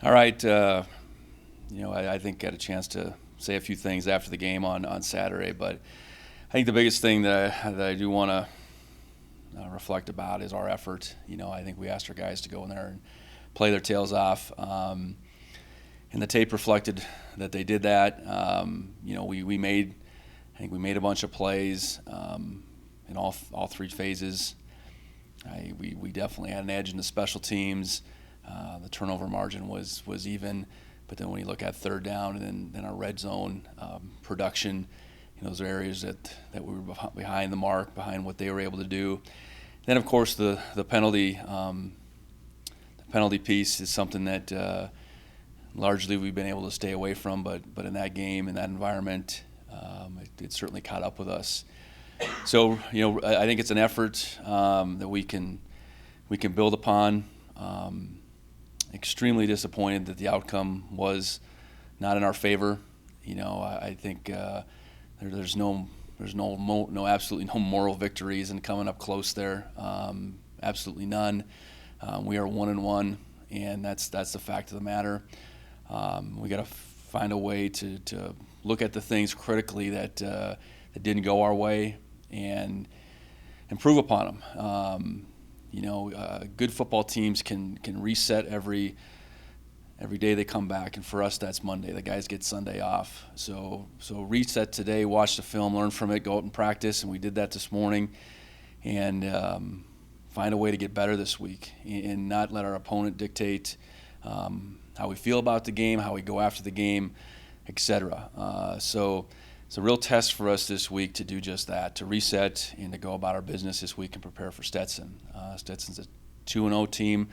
All right. I think got a chance to say a few things after the game on Saturday, but I think the biggest thing that I do want to reflect about is our effort. I think we asked our guys to go in there and play their tails off, and the tape reflected that they did that. We made a bunch of plays in all three phases. We definitely had an edge in the special teams. The turnover margin was even, but then when you look at third down and then our red zone production, those are areas that we were behind the mark, behind what they were able to do. Then of course the penalty piece is something that largely we've been able to stay away from, but in that game, in that environment, it certainly caught up with us. So I think it's an effort that we can build upon. Extremely disappointed that the outcome was not in our favor. I think there's absolutely no moral victories in coming up close there. Absolutely none. We are 1-1, and that's the fact of the matter. We got to find a way to look at the things critically that didn't go our way and improve upon them. Good football teams can reset every day they come back, and for us that's Monday. The guys get Sunday off. So reset today, watch the film, learn from it, go out and practice, and we did that this morning, and find a way to get better this week and not let our opponent dictate how we feel about the game, how we go after the game, etc. So it's a real test for us this week to do just that, to reset and to go about our business this week and prepare for Stetson. Stetson's a 2-0 team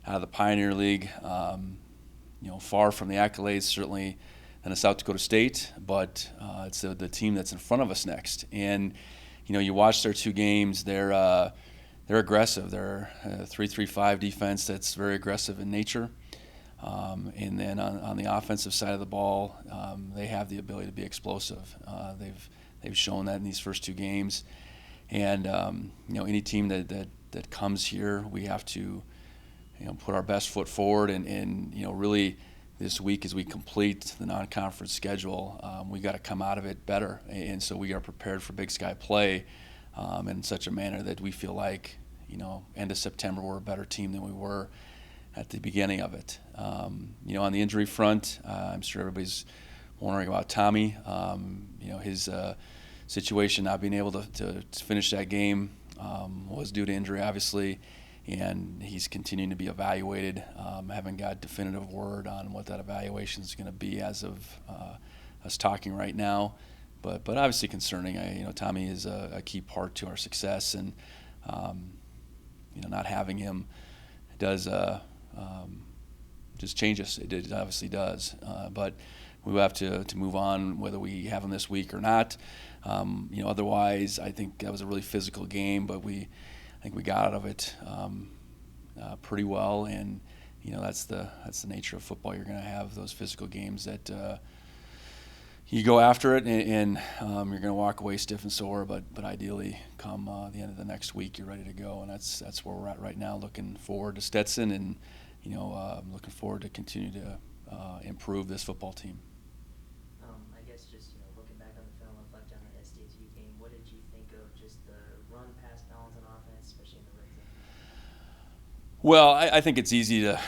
out of the Pioneer League. Far from the accolades, certainly, than a South Dakota State, but it's the team that's in front of us next. And you watch their two games; they're aggressive. They're a 3-3-5 defense that's very aggressive in nature. And then on the offensive side of the ball, they have the ability to be explosive. They've shown that in these first two games. And any team that comes here, we have to put our best foot forward. And really this week as we complete the non-conference schedule, we got to come out of it better. And so we are prepared for Big Sky play in such a manner that we feel like end of September we're a better team than we were at the beginning of it. On the injury front, I'm sure everybody's wondering about Tommy. His situation, not being able to finish that game, was due to injury, obviously, and he's continuing to be evaluated. Haven't got definitive word on what that evaluation is going to be as of us talking right now, but obviously concerning. Tommy is a key part to our success, and not having him does just change us. It obviously does, but we will have to move on whether we have him this week or not. Otherwise, I think that was a really physical game, but I think we got out of it pretty well, and that's the nature of football. You're going to have those physical games that you go after it, and you're going to walk away stiff and sore, but ideally, come the end of the next week, you're ready to go, and that's where we're at right now. Looking forward to Stetson, and looking forward to continue to improve this football team. I guess just looking back on the film, reflecting on the SDSU game, what did you think of just the run-pass balance on offense, especially in the red zone? Well, I think it's easy to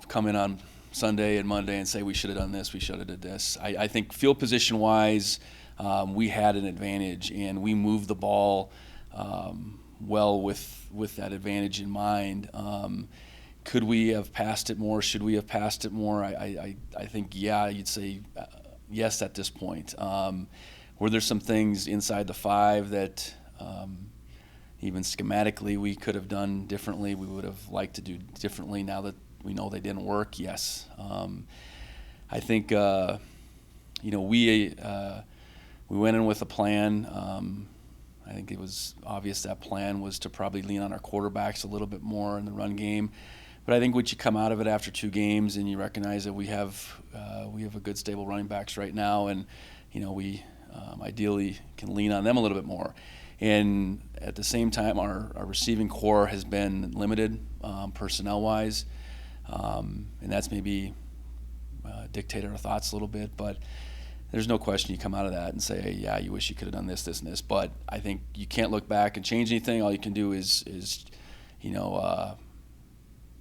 come in on Sunday and Monday and say we should have done this, we should have did this. I think field position-wise, we had an advantage, and we moved the ball well with that advantage in mind. Could we have passed it more? Should we have passed it more? I think, yeah, you'd say yes at this point. Were there some things inside the 5 that even schematically we could have done differently, we would have liked to do differently now that we know they didn't work? Yes. I think, we went in with a plan. I think it was obvious that plan was to probably lean on our quarterbacks a little bit more in the run game. But I think once you come out of it after 2 games and you recognize that we have a good stable running backs right now, and we ideally can lean on them a little bit more. And at the same time, our receiving core has been limited personnel-wise, and that's maybe dictate our thoughts a little bit. But there's no question you come out of that and say, hey, yeah, you wish you could have done this, this, and this. But I think you can't look back and change anything. All you can do is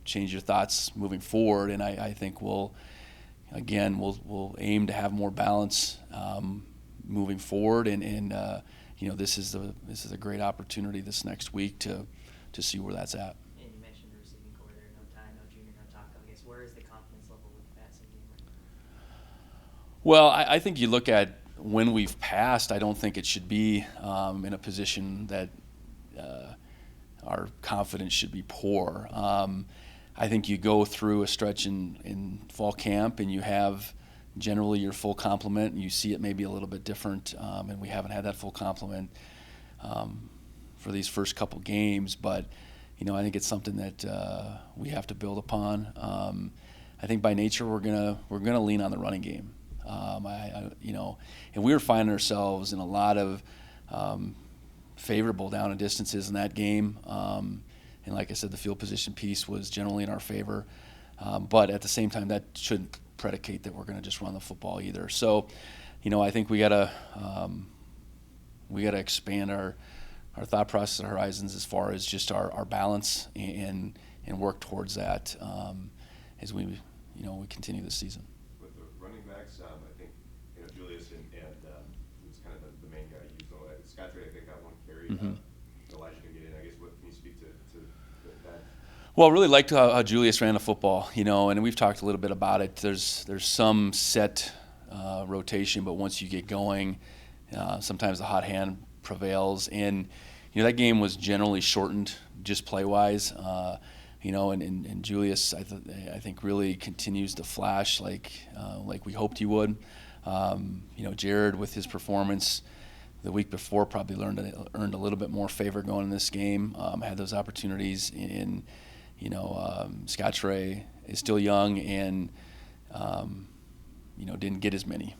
change your thoughts moving forward. And I think we'll aim to have more balance moving forward. And this is a great opportunity this next week to see where that's at. And you mentioned the receiving core there, no Ty, no Junior, no Taco. I guess where is the confidence level with the passing game right now? Well, I think you look at when we've passed, I don't think it should be in a position that our confidence should be poor. I think you go through a stretch in fall camp and you have generally your full complement, and you see it maybe a little bit different, and we haven't had that full complement for these first couple games. But I think it's something that we have to build upon. I think by nature we're gonna lean on the running game. And we were finding ourselves in a lot of favorable down and distances in that game. And like I said, the field position piece was generally in our favor. But at the same time, that shouldn't predicate that we're going to just run the football either. So, I think we gotta expand our thought process and horizons as far as just our balance and work towards that as we continue this season. With the running backs, I think Julius and was kind of the main guy you used. Scott Trey, I think, got one carry. Mm-hmm. Elijah can get in. I guess what can you speak to that? Well, I really liked how Julius ran the football, and we've talked a little bit about it. There's some set rotation, but once you get going, sometimes the hot hand prevails. And that game was generally shortened, just play-wise. And Julius, I think, really continues to flash like we hoped he would. Jared, with his performance the week before, probably earned a little bit more favor going in this game. Had those opportunities in. Scott Trey is still young and didn't get as many.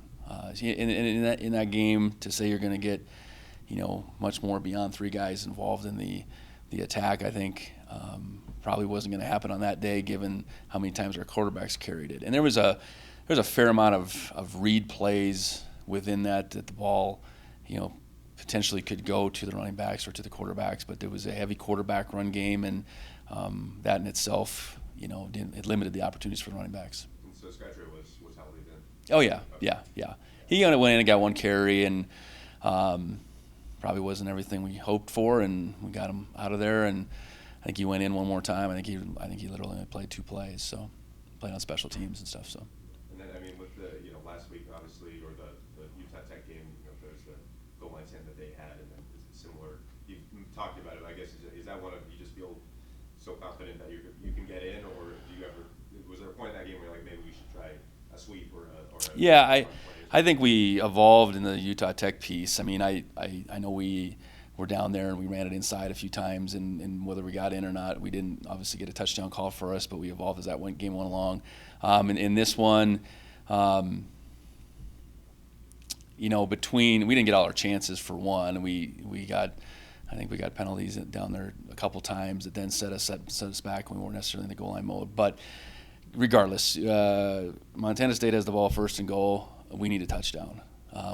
In that game, to say you're going to get much more beyond three guys involved in the attack, I think probably wasn't going to happen on that day, given how many times our quarterbacks carried it. And there was a fair amount of read plays within that the ball potentially could go to the running backs or to the quarterbacks, but there was a heavy quarterback run game, and that in itself, it limited the opportunities for the running backs. And so Scott Trey was heavily then? Oh, yeah. He went in and got one carry, and probably wasn't everything we hoped for, and we got him out of there. And I think he went in one more time. I think he literally only played 2 plays, so played on special teams and stuff. So. And then with the last week, obviously, or the Utah Tech game, there's the goal line stand that they had, and then it's similar. You talked about it. I guess is that one of you just feel so confident that you can get in, or was there a point in that game where you're like, maybe we should try a sweep or a yeah, I think we evolved in the Utah Tech piece. I mean, I know we were down there and we ran it inside a few times, and whether we got in or not, we didn't obviously get a touchdown call for us, but we evolved as that game went along. And in this one, we didn't get all our chances for one. I think we got penalties down there a couple times that then set us back when we weren't necessarily in the goal line mode. But regardless, Montana State has the ball first and goal. We need a touchdown.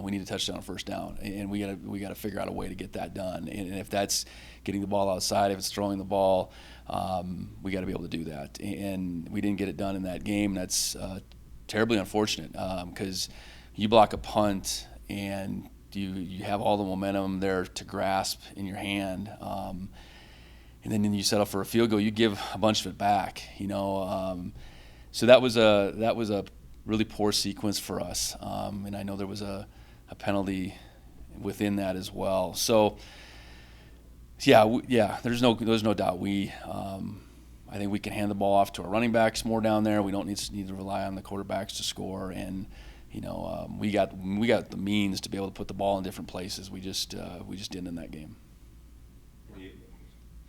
We need a touchdown first down, and we got to figure out a way to get that done. And if that's getting the ball outside, if it's throwing the ball, we got to be able to do that. And we didn't get it done in that game. That's terribly unfortunate because you block a punt and you have all the momentum there to grasp in your hand, and then you settle for a field goal. You give a bunch of it back, So that was a really poor sequence for us, and I know there was a penalty within that as well. So there's no doubt I think we can hand the ball off to our running backs more down there. We don't need to rely on the quarterbacks to score, and we got the means to be able to put the ball in different places. We just didn't in that game.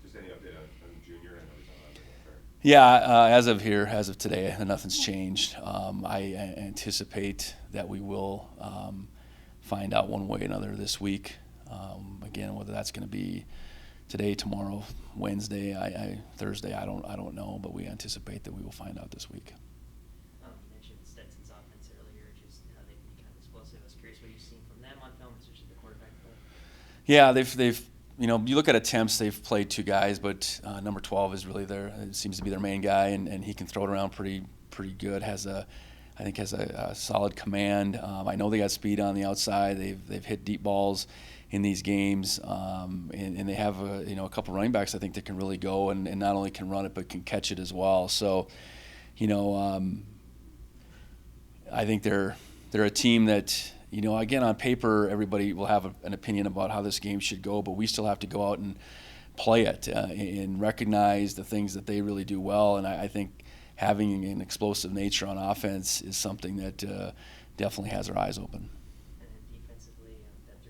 Just any update on Junior? I know he's not on there. Yeah, as of today, nothing's changed. I anticipate that we will find out one way or another this week. Again, whether that's going to be today, tomorrow, Wednesday, Thursday, I don't know, but we anticipate that we will find out this week. You mentioned Stetson's Yeah, they've you look at attempts, they've played two guys, but number 12 is really it seems to be their main guy, and he can throw it around pretty good. I think has a solid command. I know they got speed on the outside. They've hit deep balls in these games, and they have a couple running backs I think that can really go and not only can run it but can catch it as well. So, I think they're a team that, again, on paper, everybody will have an opinion about how this game should go, but we still have to go out and play it and recognize the things that they really do well. And I think having an explosive nature on offense is something that definitely has our eyes open. And then defensively, that 3-5,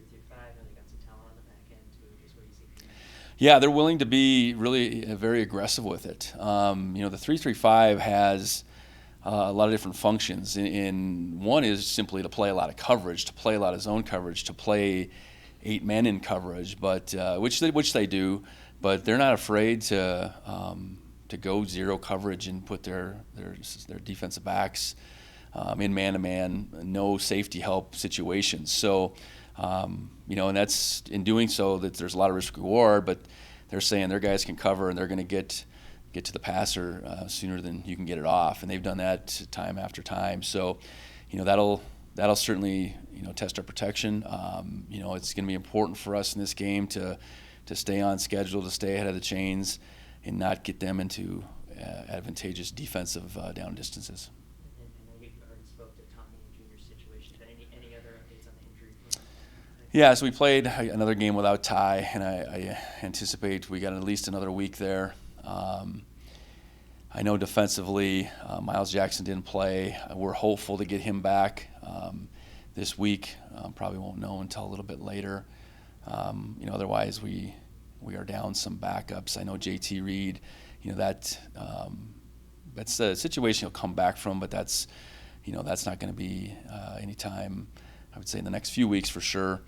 and they got some talent on the back end too. Just what do you see from them? Yeah, they're willing to be really very aggressive with it. The 3-3-5 has a lot of different functions. And one is simply to play a lot of coverage, to play a lot of zone coverage, to play 8 men in coverage, but which they do. But they're not afraid to go zero coverage and put their defensive backs in man-to-man, no safety help situations. So, and that's in doing so that there's a lot of risk reward, but they're saying their guys can cover and they're going to get to the passer sooner than you can get it off, and they've done that time after time. So, that'll certainly test our protection. It's going to be important for us in this game to stay on schedule, to stay ahead of the chains, and not get them into advantageous defensive down distances. And I know you already spoke to Tommy and Junior's situation, but any other updates on the injury front? Yeah, so we played another game without Ty, and I anticipate we got at least another week there. I know defensively, Miles Jackson didn't play. We're hopeful to get him back this week. Probably won't know until a little bit later. Otherwise we are down some backups. I know JT Reed, that's a situation he'll come back from, but that's not going to be anytime, I would say, in the next few weeks for sure.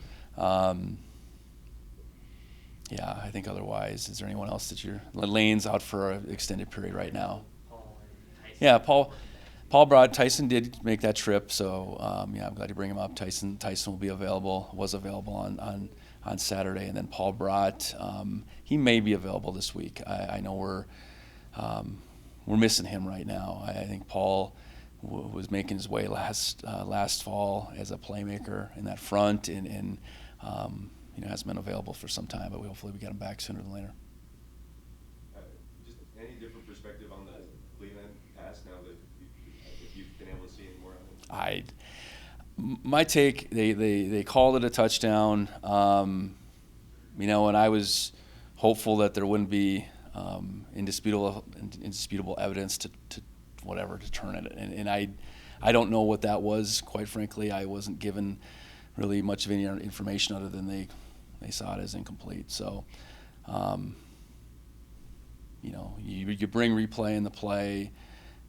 Yeah, I think otherwise. Is there anyone else that Lane's out for an extended period right now? Paul and Tyson. Yeah, Tyson did make that trip, so I'm glad to bring him up. Tyson was available on Saturday, and then Paul Brought, he may be available this week. I know we're missing him right now. I think Paul was making his way last fall as a playmaker in that front, and hasn't been available for some time, but hopefully we get him back sooner than later. Just any different perspective on the Cleveland pass now that if you've been able to see any more of it? My take, they called it a touchdown, and I was hopeful that there wouldn't be indisputable evidence to turn it, and I don't know what that was. Quite frankly, I wasn't given really much of any information other than they saw it as incomplete. So, you bring replay in the play,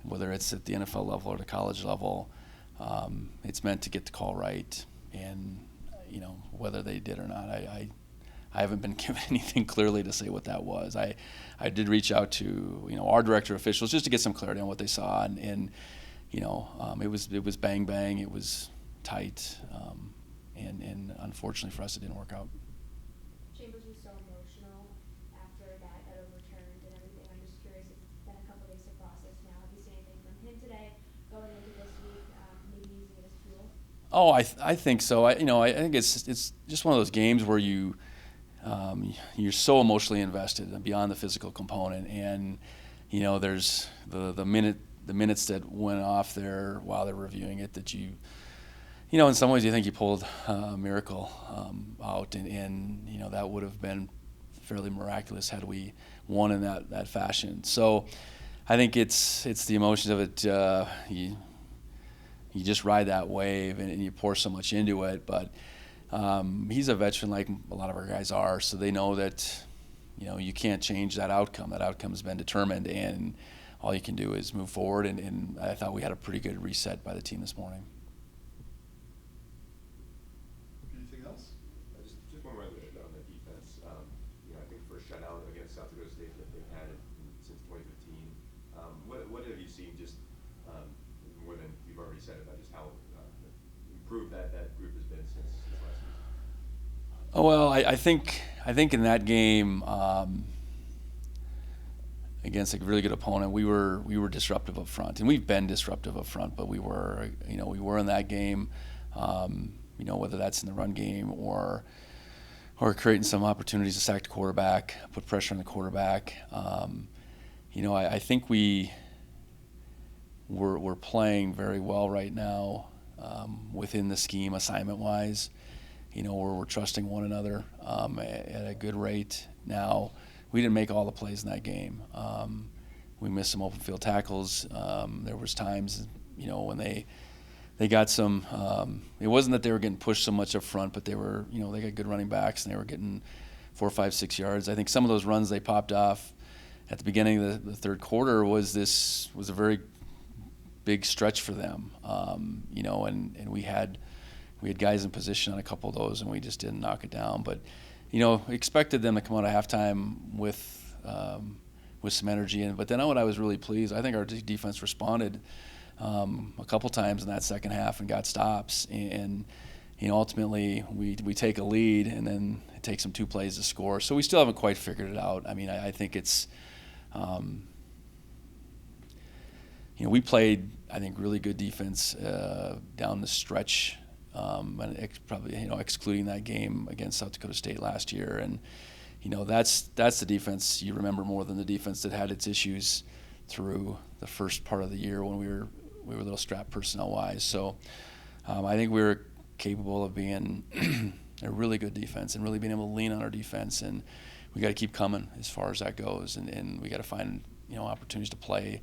whether it's at the NFL level or the college level. It's meant to get the call right, and whether they did or not, I haven't been given anything clearly to say what that was. I did reach out to our director of officials just to get some clarity on what they saw, and it was bang bang, it was tight, and unfortunately for us, it didn't work out. Chambers was so emotional after that got overturned and everything. I'm just curious, it's been a couple days to process now. Have you seen anything from him today going into this week, maybe using it as fuel? Oh, I think so. I think it's just one of those games where you're so emotionally invested beyond the physical component, and there's the minutes that went off there while they're reviewing it that in some ways you think you pulled a miracle out, and that would have been fairly miraculous had we won in that fashion. So I think it's the emotions of it. You just ride that wave and you pour so much into it. But he's a veteran like a lot of our guys are, so they know that you can't change that outcome. That outcome's been determined, and all you can do is move forward. And I thought we had a pretty good reset by the team this morning. Anything else? Just one more on the defense. I think first shutout against South Dakota State that they've had since 2015. What have you seen, just more than you've already said about just how improved that group has been since last season? Oh, well, I think in that game against a really good opponent, we were disruptive up front, and we've been disruptive up front. But we were in that game, whether that's in the run game or creating some opportunities to sack the quarterback, put pressure on the quarterback. I think we're playing very well right now within the scheme assignment-wise. We're trusting one another at a good rate. Now, we didn't make all the plays in that game. We missed some open field tackles. There was times, when they got some. It wasn't that they were getting pushed so much up front, but they were, they got good running backs and they were getting 4, 5, 6 yards. I think some of those runs they popped off at the beginning of the third quarter was a very big stretch for them. And we had guys in position on a couple of those, and we just didn't knock it down. But, expected them to come out of halftime with some energy. But then what I was really pleased, I think our defense responded a couple times in that second half and got stops. And ultimately we take a lead, and then it takes them 2 plays to score. So we still haven't quite figured it out. I mean, I think it's we played, I think, really good defense down the stretch. And probably excluding that game against South Dakota State last year, and that's the defense you remember more than the defense that had its issues through the first part of the year when we were a little strapped personnel wise. So I think we were capable of being a really good defense and really being able to lean on our defense, and we got to keep coming as far as that goes, and we got to find opportunities to play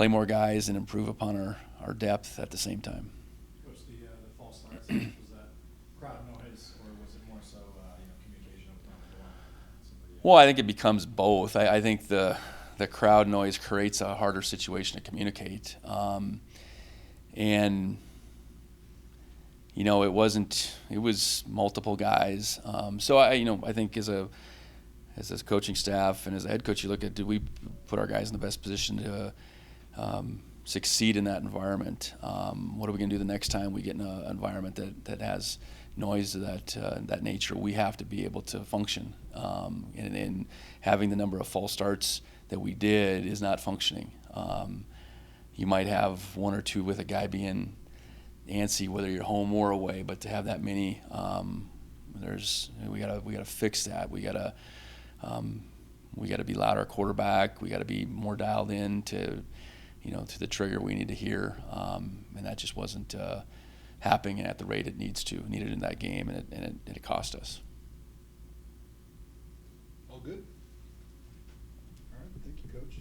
more guys and improve upon our depth at the same time. The false starts, was that crowd noise, or was it more so communication up front with Well, I think it becomes both. I think the crowd noise creates a harder situation to communicate, and it was multiple guys. So I think as a coaching staff and as a head coach, you look at, did we put our guys in the best position to succeed in that environment? What are we going to do the next time we get in an environment that has noise of that nature? We have to be able to function, and having the number of false starts that we did is not functioning. You might have 1 or 2 with a guy being antsy, whether you're home or away, but to have that many, we gotta fix that. We gotta be louder at quarterback. We gotta be more dialed in to the trigger we need to hear, and that just wasn't happening at the rate it needed in that game, and it cost us. All good? All right, thank you, Coach.